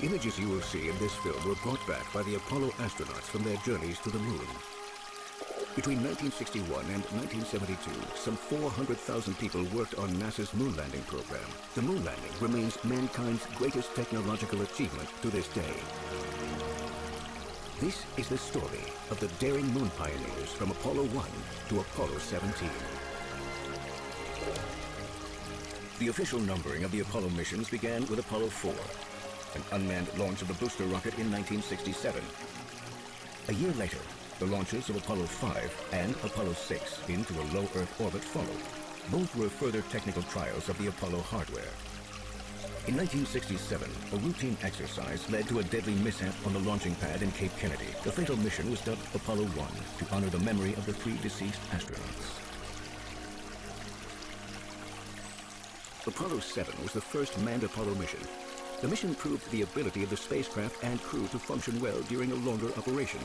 The images you will see in this film were brought back by the Apollo astronauts from their journeys to the moon. Between 1961 and 1972, some 400,000 people worked on NASA's moon landing program. The moon landing remains mankind's greatest technological achievement to this day. This is the story of the daring moon pioneers from Apollo 1 to Apollo 17. The official numbering of the Apollo missions began with Apollo 4, an unmanned launch of the booster rocket in 1967. A year later, the launches of Apollo 5 and Apollo 6 into a low Earth orbit followed. Both were further technical trials of the Apollo hardware. In 1967, a routine exercise led to a deadly mishap on the launching pad in Cape Kennedy. The fatal mission was dubbed Apollo 1 to honor the memory of the 3 deceased astronauts. Apollo 7 was the first manned Apollo mission. The mission proved the ability of the spacecraft and crew to function well during a longer operation.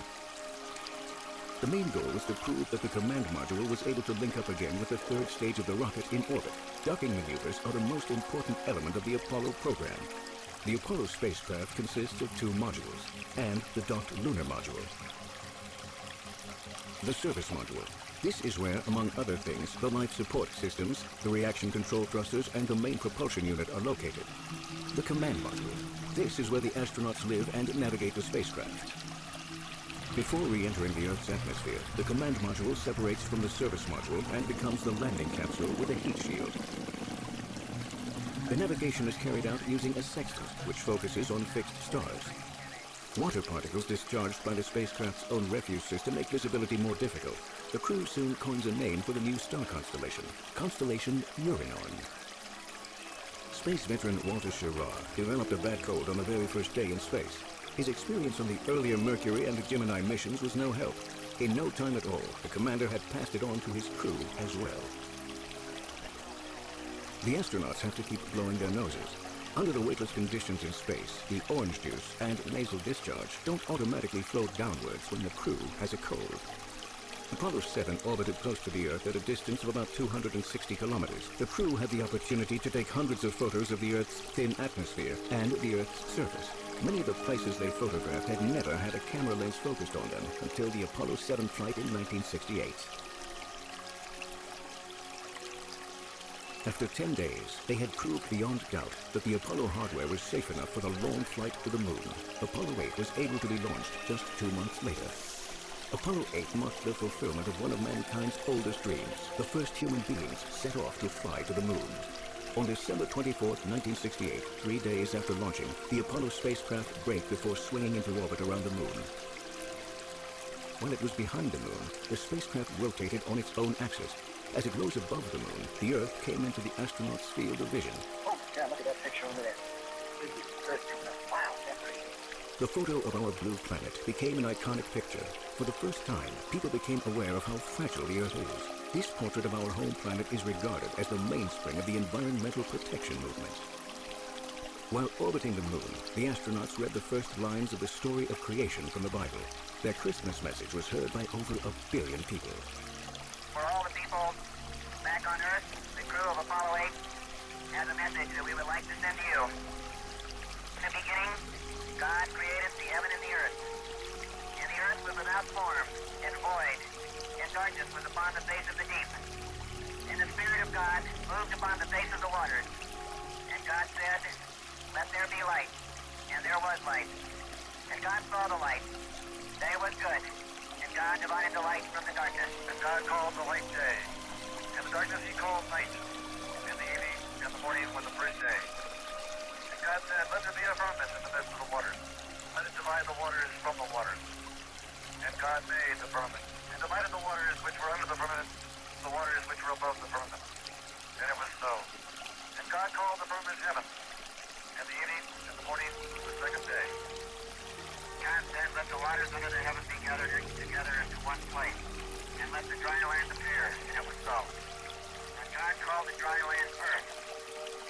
The main goal was to prove that the command module was able to link up again with the third stage of the rocket in orbit. Docking maneuvers are the most important element of the Apollo program. The Apollo spacecraft consists of 2 modules and the docked lunar module. The service module. This is where, among other things, the life support systems, the reaction control thrusters, and the main propulsion unit are located. The command module. This is where the astronauts live and navigate the spacecraft. Before re-entering the Earth's atmosphere, the command module separates from the service module and becomes the landing capsule with a heat shield. The navigation is carried out using a sextant, which focuses on fixed stars. Water particles discharged by the spacecraft's own refuse system make visibility more difficult. The crew soon coins a name for the new star constellation, Constellation Urinon. Space veteran Walter Schirra developed a bad cold on the very first day in space. His experience on the earlier Mercury and Gemini missions was no help. In no time at all, the commander had passed it on to his crew as well. The astronauts have to keep blowing their noses. Under the weightless conditions in space, the orange juice and nasal discharge don't automatically flow downwards when the crew has a cold. Apollo 7 orbited close to the Earth at a distance of about 260 kilometers. The crew had the opportunity to take hundreds of photos of the Earth's thin atmosphere and the Earth's surface. Many of the places they photographed had never had a camera lens focused on them until the Apollo 7 flight in 1968. After 10 days, they had proved beyond doubt that the Apollo hardware was safe enough for the long flight to the moon. Apollo 8 was able to be launched just 2 months later. Apollo 8 marked the fulfillment of one of mankind's oldest dreams. The first human beings set off to fly to the moon. On December 24, 1968, 3 days after launching, the Apollo spacecraft braked before swinging into orbit around the moon. While it was behind the moon, the spacecraft rotated on its own axis. As it rose above the moon, the Earth came into the astronauts' field of vision. Oh, yeah, look at that picture over there. Wow, that's pretty. The photo of our blue planet became an iconic picture. For the first time, people became aware of how fragile the Earth is. This portrait of our home planet is regarded as the mainspring of the environmental protection movement. While orbiting the moon, the astronauts read the first lines of the story of creation from the Bible. Their Christmas message was heard by over 1 billion people. For all the people back on Earth, the crew of Apollo 8 has a message that we would like to send to you. In the beginning, God created the heaven and the earth. And the earth was without form and void, and darkness was upon the face of the deep. And the Spirit of God moved upon the face of the waters. And God said, "Let there be light." And there was light. And God saw the light. That it was good. And God divided the light from the darkness. And God called the light day, and the darkness he called night. And the evening and the morning was the first day. And God said, "Let there be a firmament in the midst of the waters. Let it divide the waters from the waters." And God made the firmament, and divided the waters which were under the firmament, the waters which were above the firmament. And it was so. And God called the firmament heaven, and the evening and the morning the second day. God said, "Let the waters under the heaven be gathered together into one place, and let the dry land appear." And it was so. And God called the dry land earth,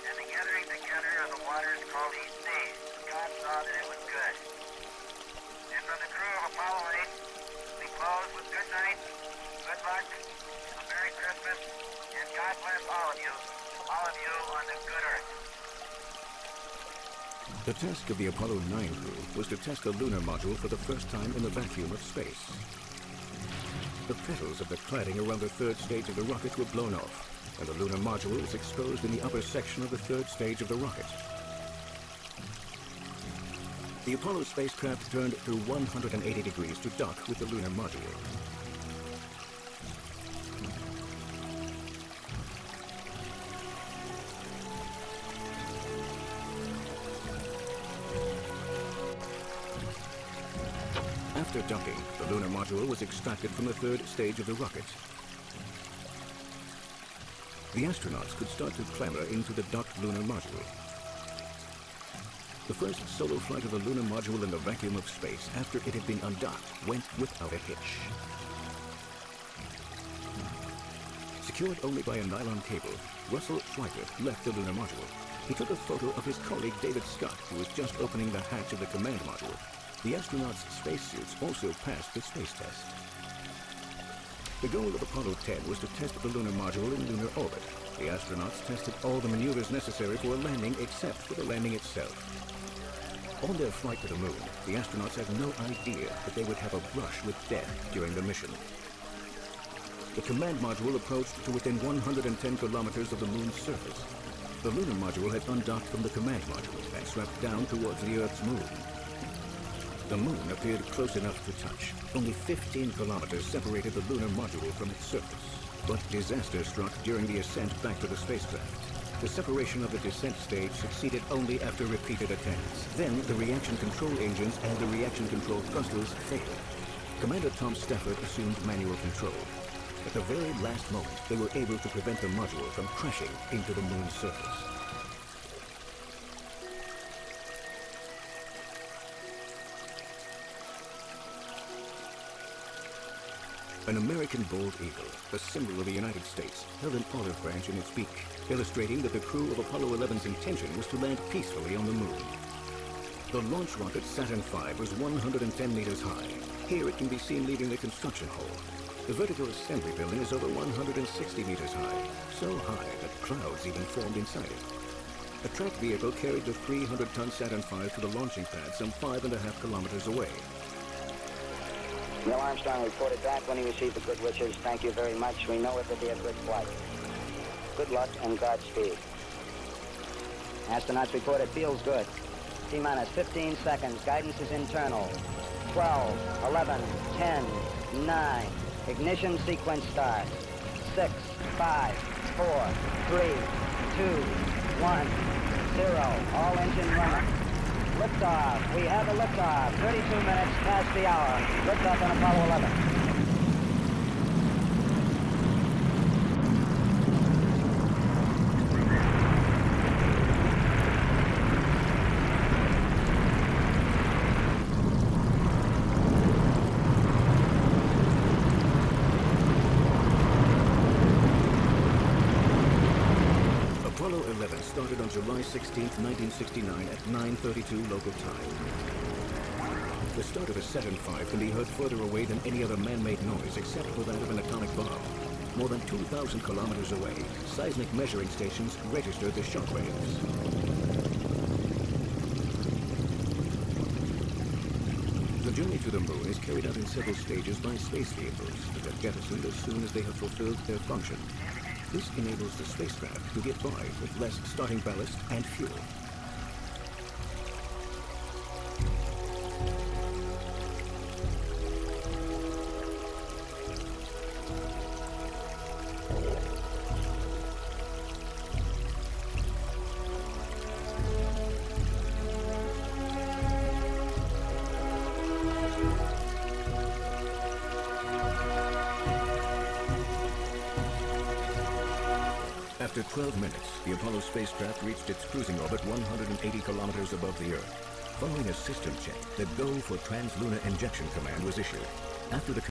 and the gathering together of the waters called he sea. God saw that it was good. And from the crew of Apollo 8, we close with good night, good luck, a Merry Christmas, and God bless all of you on the good earth. The task of the Apollo 9 crew was to test the lunar module for the first time in the vacuum of space. The petals of the cladding around the third stage of the rocket were blown off, and the lunar module was exposed in the upper section of the third stage of the rocket. The Apollo spacecraft turned through 180 degrees to dock with the lunar module. After docking, the lunar module was extracted from the third stage of the rocket. The astronauts could start to clamber into the docked lunar module. The first solo flight of the lunar module in the vacuum of space after it had been undocked went without a hitch. Secured only by a nylon cable, Russell Schweiker left the lunar module. He took a photo of his colleague David Scott, who was just opening the hatch of the command module. The astronauts' spacesuits also passed the space test. The goal of Apollo 10 was to test the lunar module in lunar orbit. The astronauts tested all the maneuvers necessary for a landing except for the landing itself. On their flight to the moon, the astronauts had no idea that they would have a brush with death during the mission. The command module approached to within 110 kilometers of the moon's surface. The lunar module had undocked from the command module and swept down towards the Earth's moon. The moon appeared close enough to touch. Only 15 kilometers separated the lunar module from its surface. But disaster struck during the ascent back to the spacecraft. The separation of the descent stage succeeded only after repeated attempts. Then the reaction control engines and the reaction control thrusters failed. Commander Tom Stafford assumed manual control. At the very last moment, they were able to prevent the module from crashing into the moon's surface. An American bald eagle, a symbol of the United States, held an olive branch in its beak, illustrating that the crew of Apollo 11's intention was to land peacefully on the moon. The launch rocket Saturn V was 110 meters high. Here it can be seen leaving the construction hall. The vertical assembly building is over 160 meters high, so high that clouds even formed inside it. A tracked vehicle carried the 300-ton Saturn V to the launching pad some 5.5 kilometers away. Neil Armstrong reported back when he received the good wishes. Thank you very much. We know it will be a good flight. Good luck and Godspeed. Astronauts report it feels good. T-minus 15 seconds. Guidance is internal. 12, 11, 10, 9. Ignition sequence starts. 6, 5, 4, 3, 2, 1, 0. All engine running. Liftoff. We have a liftoff. 32 minutes past the hour. Liftoff on Apollo 11. Apollo 11 started on July 16, 1969 at 9:32 local time. The start of a Saturn V can be heard further away than any other man-made noise except for that of an atomic bomb. More than 2,000 kilometers away, seismic measuring stations registered the shock waves. The journey to the moon is carried out in several stages by space vehicles that are jettisoned as soon as they have fulfilled their function. This enables the spacecraft to get by with less starting ballast and fuel. After 12 minutes, the Apollo spacecraft reached its cruising orbit 180 kilometers above the Earth. Following a system check, the go for Translunar Injection Command was issued. After the